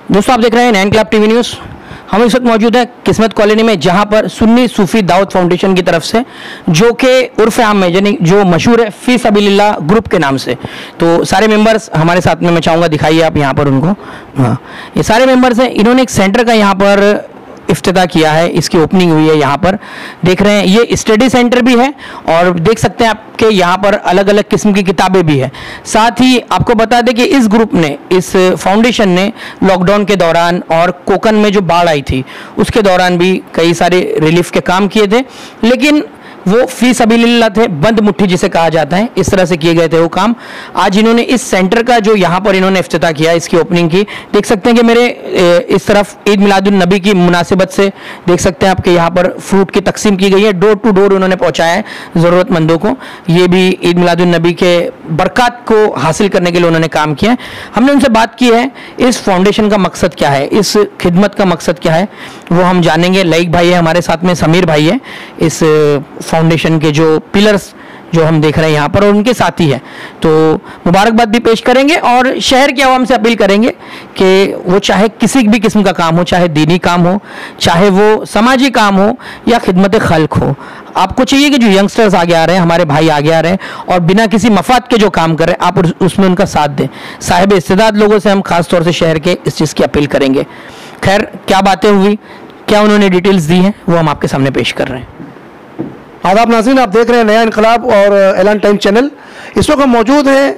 दोस्तों आप देख रहे हैं 9 क्लब टीवी न्यूज़। हम इस वक्त मौजूद है किस्मत कॉलोनी में, जहां पर सुन्नी सूफी दाऊद फाउंडेशन की तरफ से, जो कि उर्फ आम में यानी जो मशहूर है फी सबीलिल्लाह ग्रुप के नाम से, तो सारे मेंबर्स हमारे साथ में, मैं चाहूँगा दिखाइए आप यहाँ पर उनको। हाँ, ये सारे मेंबर्स हैं। इन्होंने एक सेंटर का यहाँ पर इफ्तिताह किया है, इसकी ओपनिंग हुई है। यहाँ पर देख रहे हैं ये स्टडी सेंटर भी है और देख सकते हैं आपके यहाँ पर अलग अलग किस्म की किताबें भी है। साथ ही आपको बता दें कि इस ग्रुप ने, इस फाउंडेशन ने लॉकडाउन के दौरान और कोकन में जो बाढ़ आई थी उसके दौरान भी कई सारे रिलीफ के काम किए थे, लेकिन वो फी सबीलिल्लाह थे, बंद मुट्ठी जिसे कहा जाता है, इस तरह से किए गए थे वो काम। आज इन्होंने इस सेंटर का जो यहाँ पर इन्होंने इफ्तिताह किया, इसकी ओपनिंग की, देख सकते हैं कि मेरे इस तरफ ईद मिलादुन नबी की मुनासिबत से देख सकते हैं आपके यहाँ पर फ्रूट की तकसीम की गई है, डोर टू डोर उन्होंने पहुँचाया है ज़रूरतमंदों को। ये भी ईद मिलादुन नबी के बरकत को हासिल करने के लिए उन्होंने काम किया है। हमने उनसे बात की है इस फाउंडेशन का मकसद क्या है, इस खिदमत का मकसद क्या है, वो हम जानेंगे। लईक भाई है हमारे साथ में, समीर भाई है, इस फाउंडेशन के जो पिलर्स जो हम देख रहे हैं यहाँ पर, और उनके साथी है, तो मुबारकबाद भी पेश करेंगे और शहर के आवाम से अपील करेंगे कि वो चाहे किसी भी किस्म का काम हो, चाहे दीनी काम हो, चाहे वो समाजी काम हो या खिदमत खल्क हो, आपको चाहिए कि जो यंगस्टर्स आगे आ रहे हैं, हमारे भाई आगे आ रहे हैं और बिना किसी मफाद के जो काम कर रहे हैं, आप उसमें उनका साथ दें। साहिब इस्तेदाद लोगों से हम खास तौर से शहर के इस चीज़ की अपील करेंगे। खैर, क्या बातें हुई, क्या उन्होंने डिटेल्स दी हैं, वो हम आपके सामने पेश कर रहे हैं। आदाब नाज़रीन, आप देख रहे हैं नया इनकलाब और ऐलान टाइम चैनल। इस वक्त हम मौजूद हैं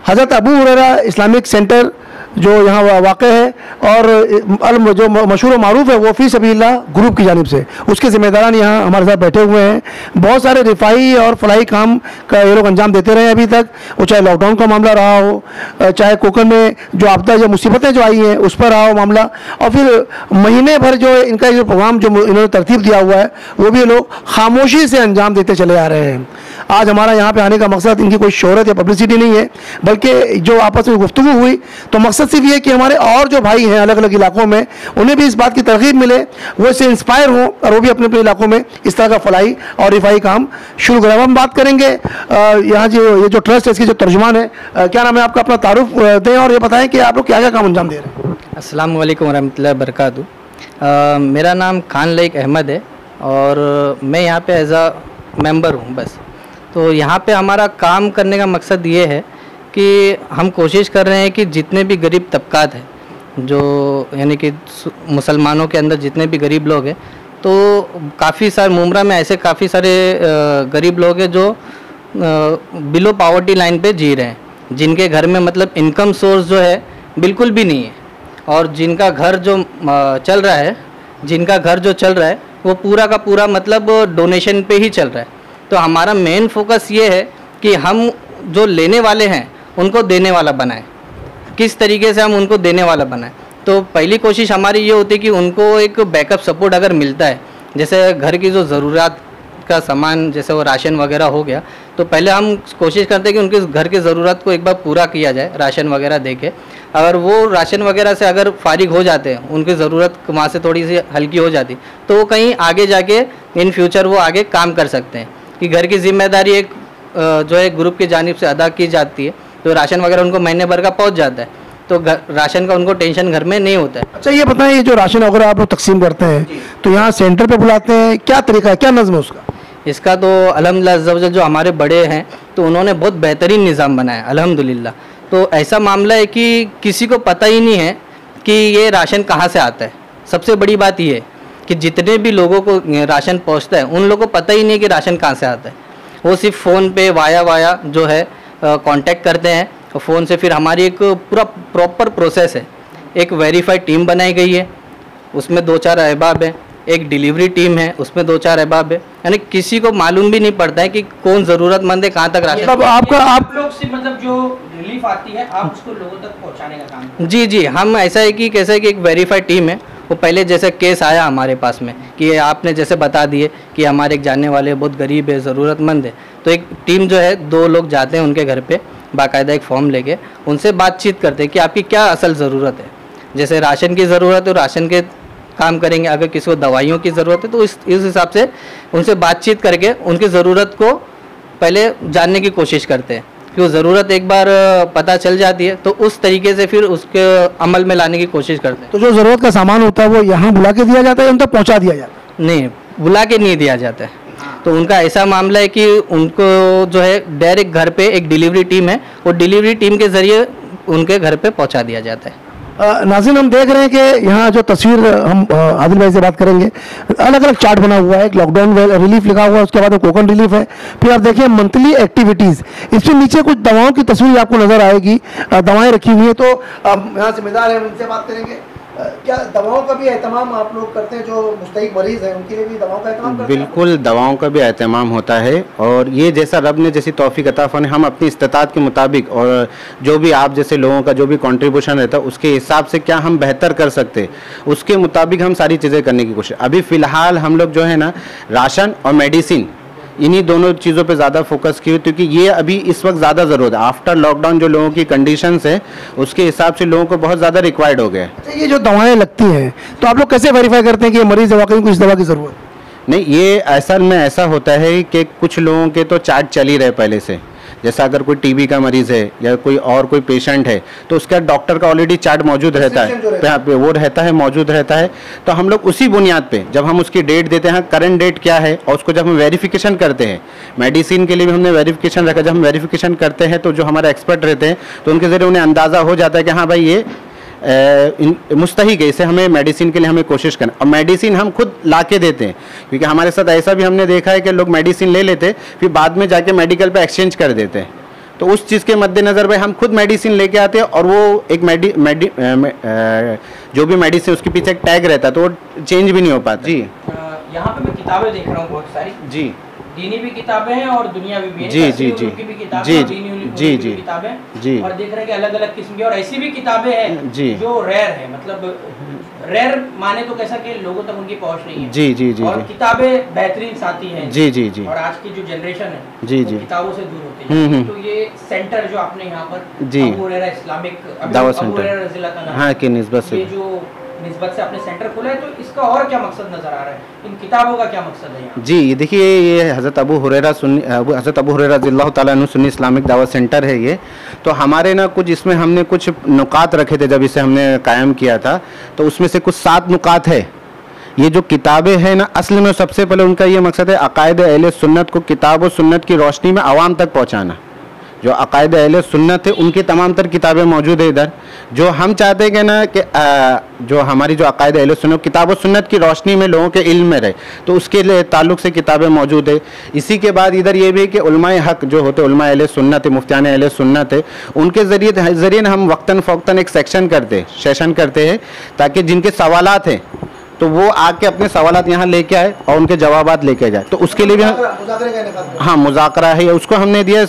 हज़रत अबू हुरैरा इस्लामिक सेंटर जो यहाँ वाक़ है, और जो मशहूर और मारूफ है वो फी सबीलिल्लाह ग्रुप की जानिब से, उसके ज़िम्मेदारान यहाँ हमारे साथ बैठे हुए हैं। बहुत सारे रिफाई और फलाही काम का ये लोग अंजाम देते रहे अभी तक, वो चाहे लॉकडाउन का मामला रहा हो, चाहे कोकन में जो आपदा, जो मुसीबतें जो आई हैं उस पर रहा हो मामला, और फिर महीने भर जो इनका जो प्रोग्राम जो इन्होंने तरतीब दिया हुआ है वो भी ये लोग खामोशी से अंजाम देते चले आ रहे हैं। आज हमारा यहाँ पे आने का मकसद इनकी कोई शोहरत या पब्लिसिटी नहीं है, बल्कि जो आपस में गुफ्तगू हुई तो मकसद सिर्फ ये कि हमारे और जो भाई हैं अलग अलग इलाकों में, उन्हें भी इस बात की तरगीब मिले, वो इससे इंस्पायर हों और वो भी अपने अपने इलाकों में इस तरह का फलाई और रिफाई काम शुरू करें। हम बात करेंगे यहाँ जो ये जो ट्रस्ट है इसके जो तर्जुमान है, क्या नाम है आपका, अपना तारुफ दें और ये बताएं कि आप लोग क्या क्या काम अंजाम दे रहे हैं। अस्सलाम वालेकुम रहमतुल्लाहि व बरकातहू। मेरा नाम खान लईक अहमद है और मैं यहाँ पे एज अ मेंबर हूँ बस। तो यहाँ पे हमारा काम करने का मकसद ये है कि हम कोशिश कर रहे हैं कि जितने भी गरीब तबकात हैं, जो यानी कि मुसलमानों के अंदर जितने भी गरीब लोग हैं, तो काफ़ी सारे मुमरा में ऐसे काफ़ी सारे गरीब लोग हैं जो बिलो पावर्टी लाइन पे जी रहे हैं, जिनके घर में मतलब इनकम सोर्स जो है बिल्कुल भी नहीं है, और जिनका घर जो चल रहा है वो पूरा का पूरा मतलब डोनेशन पे ही चल रहा है। तो हमारा मेन फोकस ये है कि हम जो लेने वाले हैं उनको देने वाला बनाएं। किस तरीके से हम उनको देने वाला बनाएं, तो पहली कोशिश हमारी ये होती है कि उनको एक बैकअप सपोर्ट अगर मिलता है, जैसे घर की जो ज़रूरत का सामान, जैसे वो राशन वगैरह हो गया, तो पहले हम कोशिश करते हैं कि उनके घर की ज़रूरत को एक बार पूरा किया जाए राशन वगैरह दे के। अगर वो राशन वगैरह से अगर फारिग हो जाते हैं, उनकी ज़रूरत वहाँ से थोड़ी सी हल्की हो जाती, तो वो कहीं आगे जाके इन फ्यूचर वो आगे काम कर सकते हैं कि घर की जिम्मेदारी एक जो है ग्रुप की जानिब से अदा की जाती है, तो राशन वगैरह उनको महीने भर का पहुंच जाता है, तो राशन का उनको टेंशन घर में नहीं होता है। अच्छा, ये बताएं, ये जो राशन वगैरह आप लोग तकसीम करते हैं तो यहाँ सेंटर पे बुलाते हैं, क्या तरीका है, क्या नज़्म है उसका? इसका तो अल्हम्दुलिल्लाह जो हमारे बड़े हैं तो उन्होंने बहुत बेहतरीन निज़ाम बनाया अल्हम्दुलिल्लाह। तो ऐसा मामला है कि किसी को पता ही नहीं है कि ये राशन कहाँ से आता है। सबसे बड़ी बात ये है कि जितने भी लोगों को राशन पहुँचता है उन लोगों को पता ही नहीं है कि राशन कहाँ से आता है। वो सिर्फ फ़ोन पे वाया जो है कांटेक्ट करते हैं, और फ़ोन से फिर हमारी एक पूरा प्रॉपर प्रोसेस है। एक वेरीफाइड टीम बनाई गई है, उसमें 2-4 अहबाब हैं, एक डिलीवरी टीम है, उसमें 2-4 अहबाब है, यानी किसी को मालूम भी नहीं पड़ता है कि कौन ज़रूरतमंद है, कहाँ तक राशन। मतलब आप लोग से मतलब जो रिलीफ आती है आप उसको लोगों तक पहुँचाने का काम। जी, हम ऐसा है कि कैसे कि एक वेरीफाइड टीम है, वो पहले जैसे केस आया हमारे पास में कि आपने जैसे बता दिए कि हमारे एक जानने वाले बहुत गरीब है, ज़रूरतमंद है, तो एक टीम जो है 2 लोग जाते हैं उनके घर पे, बाकायदा एक फॉर्म लेके उनसे बातचीत करते हैं कि आपकी क्या असल ज़रूरत है। जैसे राशन की ज़रूरत है तो राशन के काम करेंगे, अगर किसी को दवाइयों की ज़रूरत है तो इस हिसाब से उनसे बातचीत करके उनकी ज़रूरत को पहले जानने की कोशिश करते हैं। कि ज़रूरत एक बार पता चल जाती है तो उस तरीके से फिर उसके अमल में लाने की कोशिश करते हैं। तो जो ज़रूरत का सामान होता है वो यहाँ बुला के दिया जाता है, उन तक पहुँचा दिया जाता है? नहीं, बुला के नहीं दिया जाता है। तो उनका ऐसा मामला है कि उनको जो है डायरेक्ट घर पे एक डिलीवरी टीम है, वो डिलीवरी टीम के ज़रिए उनके घर पे पहुंचा दिया जाता है। नाज़रीन, हम देख रहे हैं कि यहाँ जो तस्वीर, हम आदिल भाई से बात करेंगे, अलग अलग चार्ट बना हुआ है, एक लॉकडाउन रिलीफ लिखा हुआ है, उसके बाद कोकन रिलीफ है, फिर आप देखिए मंथली एक्टिविटीज़, इसके नीचे कुछ दवाओं की तस्वीर आपको नज़र आएगी, दवाएं रखी हुई हैं। तो यहाँ जिम्मेदार हैं, उनसे बात करेंगे। क्या दवाओं का भी एहतमाम आप लोग करते हैं? जो मुस्तहिक मरीज़ हैं उनके लिए भी दवाओं का एहतमाम करते हैं? बिल्कुल, दवाओं का भी एहतमाम होता है, और ये जैसा रब ने जैसी तौफीक अता फरमाई, हम अपनी इस्तिताअत के मुताबिक और जो भी आप जैसे लोगों का जो भी कंट्रीब्यूशन रहता है उसके हिसाब से क्या हम बेहतर कर सकते हैं, उसके मुताबिक हम सारी चीज़ें करने की कोशिश। अभी फ़िलहाल हम लोग जो है ना, राशन और मेडिसिन, इन्हीं दोनों चीज़ों पे ज़्यादा फोकस किए, क्योंकि ये अभी इस वक्त ज़्यादा ज़रूरत है। आफ्टर लॉकडाउन जो लोगों की कंडीशंस है उसके हिसाब से लोगों को बहुत ज़्यादा रिक्वायर्ड हो गया है। अच्छा, ये जो दवाएं लगती हैं तो आप लोग कैसे वेरीफाई करते हैं कि ये मरीज़ वाकई को इस दवा की ज़रूरत है? नहीं, ये असल में ऐसा होता है कि कुछ लोगों के तो चार्ट चल ही रहे पहले से। जैसा अगर कोई टीबी का मरीज़ है या कोई पेशेंट है तो उसका डॉक्टर का ऑलरेडी चार्ट मौजूद रहता है, वो रहता है, मौजूद रहता है। तो हम लोग उसी बुनियाद पे जब हम उसकी डेट देते हैं, करंट डेट क्या है, और उसको जब हम वेरिफिकेशन करते हैं, मेडिसिन के लिए भी हमने वेरिफिकेशन रखा, जब हम वेरिफिकेशन करते हैं तो जो हमारे एक्सपर्ट रहते हैं तो उनके ज़रिए उन्हें अंदाज़ा हो जाता है कि हाँ भाई ये मुस्तहिक है, इसे हमें मेडिसिन के लिए हमें कोशिश करना। और मेडिसिन हम खुद ला के देते हैं, क्योंकि हमारे साथ ऐसा भी हमने देखा है कि लोग मेडिसिन ले लेते फिर बाद में जाके मेडिकल पे एक्सचेंज कर देते हैं। तो उस चीज़ के मद्देनज़र भाई हम खुद मेडिसिन लेके आते हैं, और वो एक जो भी मेडिसिन उसके पीछे एक टैग रहता है तो वो चेंज भी नहीं हो पाता। जी, यहाँ पे मैं किताबें देख रहा हूँ बहुत सारी। जी, दीनी भी किताबें हैं और दुनियावी भी हैं। जी जी जी की भी किताबें, जी जी जी किताबें जी, और देख रहे हैं कि अलग अलग किस्म की, और ऐसी भी किताबें हैं जी जो रेयर है, मतलब रेयर माने तो कैसा कि लोगों तक उनकी पहुंच नहीं है। जी जी जी, और किताबें बेहतरीन साथी हैं। जी जी जी, और आज की जो जनरेशन है जी जी, किताबों से दूर होती है। तो ये सेंटर जो आपने यहाँ पर जी, अबू हुरैरा इस्लामिक दावत सेंटर, हाँ, की निस्बत से, ये जो निस्बत से आपने सेंटर खोला है, तो इसका और क्या मकसद नजर आ रहा है? इन किताबों का क्या मकसद है यहाँ? जी, ये देखिए, ये हज़रत अबू हुरैरा रज़ियल्लाहु ताला अन्हु सुन्नी इस्लामिक दावत सेंटर है ये। तो हमारे ना कुछ इसमें हमने कुछ नुकात रखे थे जब इसे हमने कायम किया था, तो उसमें से कुछ 7 नुकात है। ये जो किताबें हैं ना, असल में सबसे पहले उनका ये मकसद है अकायद अहले सुन्नत को किताब और सुन्नत की रोशनी में आवाम तक पहुँचाना। जो अकायद अहले सुन्नत है उनकी तमाम तर किताबें मौजूद है इधर। जो हम चाहते हैं कि ना कि जो हमारी जो अकायद अहले सुन्नत किताब और सुन्नत की रोशनी में लोगों के इल्म में रहे, तो उसके लिए ताल्लुक़ से किताबें मौजूद है। इसी के बाद इधर ये भी है कि उलमाए हक़ जो होते हैं, उलमाए अहले सुन्नत है, मुफ्तियान अहले सुन्नत है, उनके ज़रिए हम वक्तन फ़ौक्तन एक सेशन करते हैं ताकि जिनके सवालात हैं तो वो आके अपने सवालात यहाँ लेके आए और उनके जवाबात लेके जाए। तो उसके लिए भी हाँ, मुज़ाकरा है, उसको हमने दिया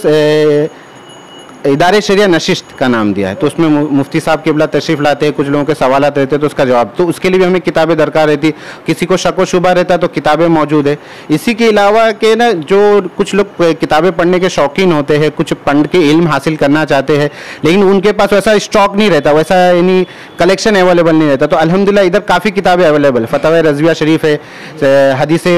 इदारे शरिया नशिस्त का नाम दिया है। तो उसमें मुफ्ती साहब क़िबला तशरीफ़ लाते हैं, कुछ लोगों के सवालात रहते हैं तो उसका जवाब, तो उसके लिए भी हमें किताबें दरकार रहती। किसी को शक व शुबा रहता है तो किताबें मौजूद है। इसी के अलावा के ना जो कुछ लोग किताबें पढ़ने के शौकीन होते हैं, कुछ पढ़ के इल्म हासिल करना चाहते हैं, लेकिन उनके पास वैसा स्टॉक नहीं रहता, वैसा यानी कलेक्शन अवेलेबल नहीं रहता, तो अल्हम्दुलिल्लाह इधर काफ़ी किताबें अवेलेबल है। फतवा रज़विया शरीफ है,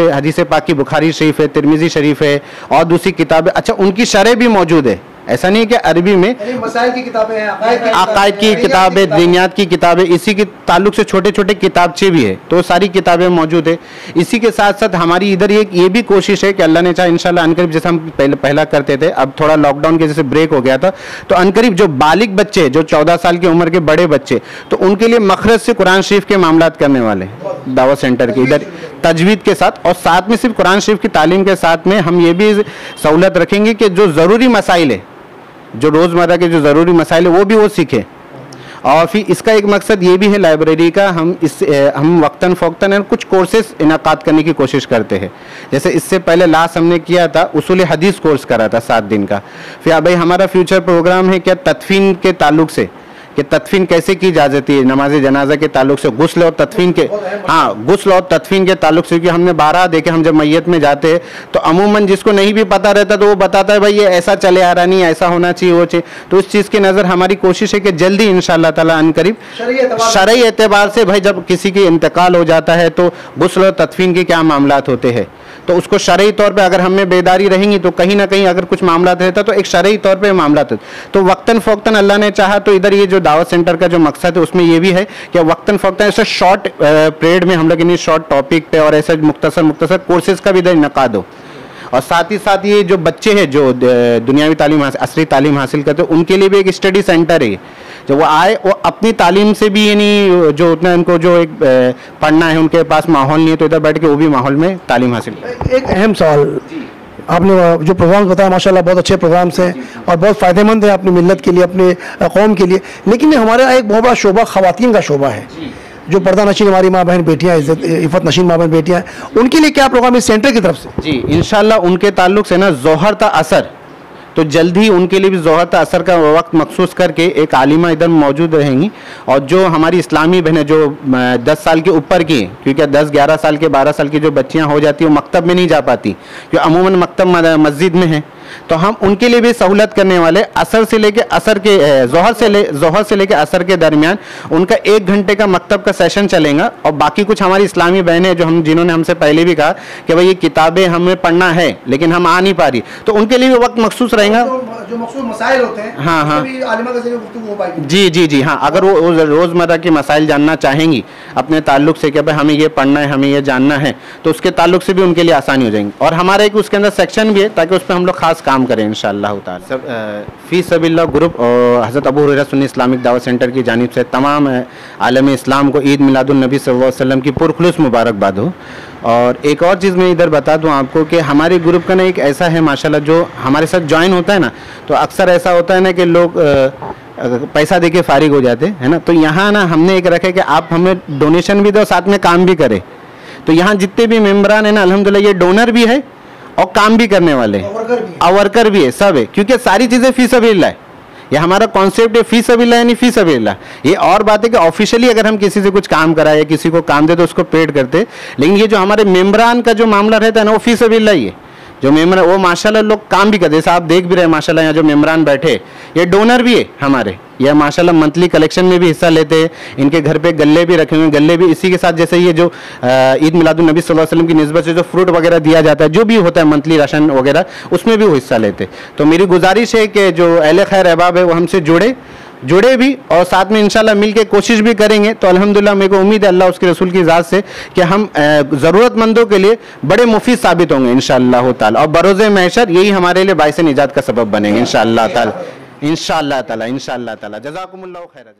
हदीस पाक की बुखारी शरीफ है, तिरमिज़ी शरीफ है, और दूसरी किताबें, अच्छा उनकी शरह भी मौजूद है। ऐसा नहीं कि अरबी में मसाइल की किताबें हैं, अकायद की किताबें, दीनियात की किताबें, इसी के ताल्लुक से छोटे छोटे किताबचे भी है, तो सारी किताबें मौजूद है। इसी के साथ साथ हमारी इधर ये भी कोशिश है कि अल्लाह ने चाहे इंशाल्लाह अनकरीब, जैसे हम पहला करते थे, अब थोड़ा लॉकडाउन के जैसे ब्रेक हो गया था, तो अनकरीब जो बालिग बच्चे, जो 14 साल की उम्र के बड़े बच्चे, तो उनके लिए मखरज से कुरान शरीफ के मामलात करने वाले दावत सेंटर के इधर तजवीद के साथ, और साथ में सिर्फ कुरान शरीफ की तालीम के साथ में हम ये भी सहूलत रखेंगे कि जो ज़रूरी मसाइल है, जो रोज़मर्रा के जो ज़रूरी मसाइल है वो भी वो सीखे। और फिर इसका एक मकसद ये भी है लाइब्रेरी का, हम वक्तन फ़ौक्तन कुछ कोर्सेस इनाकाद करने की कोशिश करते हैं। जैसे इससे पहले लास्ट हमने किया था उसूल हदीस कोर्स करा था 7 दिन का। फिर भाई हमारा फ्यूचर प्रोग्राम है क्या तदफीन के ताल्लुक से, कि तदफीन कैसे की जाती है नमाज जनाजा के ताल्लुक से, गुस्ल और तदफीन के, हाँ गुस्ल और तदफीन के ताल्लुक से, क्योंकि हमने 12 देखे, हम जब मैयत में जाते हैं तो अमूमन जिसको नहीं भी पता रहता तो वो बताता है भाई ये ऐसा चले आ रहा, नहीं ऐसा होना चाहिए, वो चाहिए। तो उस चीज़ की नज़र हमारी कोशिश है कि जल्दी इंशाअल्लाह ताला अनकरीब शरई एतबार से भाई जब किसी की इंतकाल हो जाता है तो गुस्ल और तदफीन के क्या मामलात होते हैं, तो उसको शरई तौर पे अगर हमें बेदारी रहेंगी तो कहीं ना कहीं अगर कुछ मामला रहता तो एक शरई तौर पे मामला था। तो वक्तन फ़ौक्तन अल्लाह ने चाहा तो इधर ये जो दावत सेंटर का जो मकसद है उसमें ये भी है कि वक्तन फ़ौक्तन ऐसे शॉर्ट पीरियड में हम लोग इन्हीं शॉर्ट टॉपिक पे और ऐसे मुख्तसर कोर्सेज का भी इधर इनकाद हो। और साथ ही साथ ये जो बच्चे हैं जो दुनियावी तालीम असली तालीम हासिल करते हैं उनके लिए भी एक स्टडी सेंटर है, जब वो आए वो अपनी तालीम से भी यानी जो उतना उनको जो एक पढ़ना है उनके पास माहौल नहीं है तो इधर बैठ के वो भी माहौल में तालीम हासिल करें। एक अहम सवाल, आपने जो प्रोग्राम बताया माशाल्लाह बहुत अच्छे प्रोग्राम्स हैं और बहुत फ़ायदेमंद है अपनी मिल्लत के लिए, अपने कौम के लिए, लेकिन हमारा एक बहुत बड़ा शोबा ख़वातीन का शोबा है, जो पर्दा नशीन हमारी माँ बहन बेटियाँ, इफ़त नशीन माँ बहन बेटियाँ, उनके लिए क्या प्रोग्राम इस सेंटर की तरफ से? जी इंशाल्लाह उनके ताल्लुक से ना ज़ोहर ता असर, तो जल्द ही उनके लिए भी ज़ोहर ता असर का वक्त मखसूस करके एक आलिमा इधर मौजूद रहेंगी। और जो हमारी इस्लामी बहनें जो 10 साल के ऊपर की, क्योंकि 10-11 साल के 12 साल की जो बच्चियां हो जाती हैं वो मकतब में नहीं जा पाती, क्योंकि अमूमन मकतब मस्जिद में है, तो हम उनके लिए भी सहूलत करने वाले असर से लेके असर के ज़ोहर से लेके असर के दरमियान उनका 1 घंटे का मकतब का सेशन चलेगा। और बाकी कुछ हमारी इस्लामी बहनें जो हम जिन्होंने हमसे पहले भी कहा कि भाई ये किताबें हमें पढ़ना है लेकिन हम आ नहीं पा रही, तो उनके लिए भी वक्त मखसूस रहेगा। जो मखसूस मसाइल होते हैं, हाँ हाँ आलिमा के ज़रिए गुफ्तगू हो पाएगी। जी जी जी हाँ, अगर वो रोज़मर्रा के मसाइल जानना चाहेंगी अपने ताल्लुक से कि भाई हमें ये पढ़ना है, हमें ये जानना है, तो उसके ताल्लुक से भी उनके लिए आसानी हो जाएंगी। और हमारा एक उसके अंदर सेक्शन भी है ताकि उस पर हम लोग खास काम करें इंशाअल्लाह ताला। सब फ़ी सबीलिल्लाह ग्रुप और हज़रत अबू हुरैरा सुन्नी इस्लामिक दावत सेंटर की जानिब से तमाम आलम इस्लाम को ईद मिलादुन नबी सल्लल्लाहु अलैहि वसल्लम की पुरखुलूस मुबारकबाद हो। और एक और चीज़ मैं इधर बता दूं आपको कि हमारे ग्रुप का ना एक ऐसा है माशाल्लाह, जो हमारे साथ ज्वाइन होता है ना तो अक्सर ऐसा होता है ना कि लोग पैसा दे के फारिग हो जाते हैं ना, तो यहाँ ना हमने एक रखा है कि आप हमें डोनेशन भी दो साथ में काम भी करें। तो यहाँ जितने भी मेम्बरान हैं ना अल्हम्दुलिल्लाह ये डोनर भी है और काम भी करने वाले और वर्कर भी है, सब है, क्योंकि सारी चीज़ें फी सबीलिल्लाह है। ये हमारा कॉन्सेप्ट है, फी सबीलिल्लाह यानी फी सबीलिल्लाह। ये और बात है कि ऑफिशियली अगर हम किसी से कुछ काम कराए या किसी को काम दे तो उसको पेड करते, लेकिन ये जो हमारे मेम्बरान का जो मामला रहता है ना वो फी सबीलिल्लाह ही है। जो मेम्बर वो माशाल्लाह लोग काम भी करते, जैसे आप देख भी रहे हैं माशाल्लाह यहाँ जो मेम्बरान बैठे ये डोनर भी है हमारे, यह माशाल्लाह मंथली कलेक्शन में भी हिस्सा लेते हैं। इनके घर पे गल्ले भी रखे हुए हैं, गल्ले भी इसी के साथ जैसे ये जो ईद मिलादुन नबी सल्लल्लाहु अलैहि वसल्लम की निस्बत से जो फ्रूट वगैरह दिया जाता है, जो भी होता है मंथली राशन वगैरह, उसमें भी वो हिस्सा लेते। तो मेरी गुजारिश है कि जो अहले खैर अहबाब है वो हमसे जुड़े भी और साथ में इंशाल्लाह मिल के कोशिश भी करेंगे। तो अल्हम्दुलिल्लाह मेरे को उम्मीद है अल्लाह उसके रसूल की ज़ात से कि हम ज़रूरतमंदों के लिए बड़े मुफीद साबित होंगे इंशाअल्लाह ताला, और बरोज़े महशर यही हमारे लिए बाइस निजात का सबब बनेंगे इंशाअल्लाह ताला। जज़ाकुमुल्लाहु खैरन।